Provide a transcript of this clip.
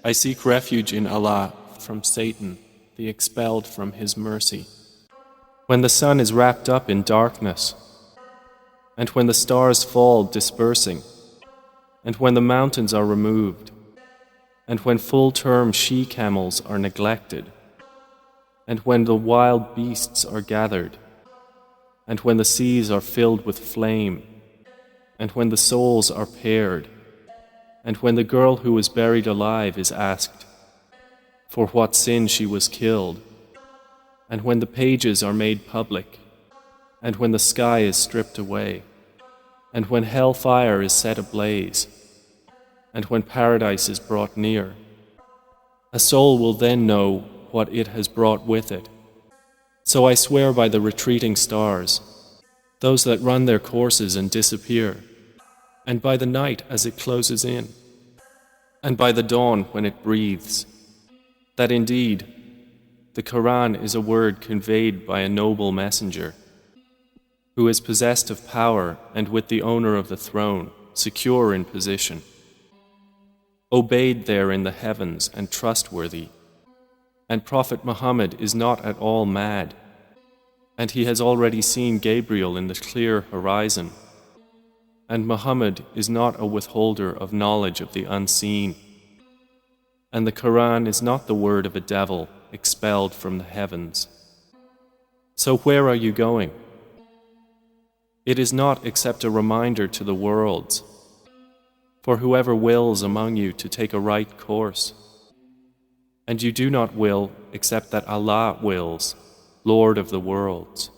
I seek refuge in Allah from Satan, the expelled from His mercy. When the sun is wrapped up in darkness, and when the stars fall dispersing, and when the mountains are removed, and when full-term she-camels are neglected, and when the wild beasts are gathered, and when the seas are filled with flame, and when the souls are paired, and when the girl who was buried alive is asked for what sin she was killed, and when the pages are made public, and when the sky is stripped away, and when hellfire is set ablaze, and when paradise is brought near, a soul will then know what it has brought with it. So I swear by the retreating stars, those that run their courses and disappear, and by the night as it closes in, and by the dawn when it breathes, that indeed the Quran is a word conveyed by a noble messenger, who is possessed of power and with the owner of the throne, secure in position, obeyed there in the heavens and trustworthy. And Prophet Muhammad is not at all mad, and he has already seen Gabriel in the clear horizon, and Muhammad is not a withholder of knowledge of the unseen, and the Quran is not the word of a devil expelled from the heavens. So where are you going? It is not except a reminder to the worlds, for whoever wills among you to take a right course, and you do not will except that Allah wills, Lord of the worlds.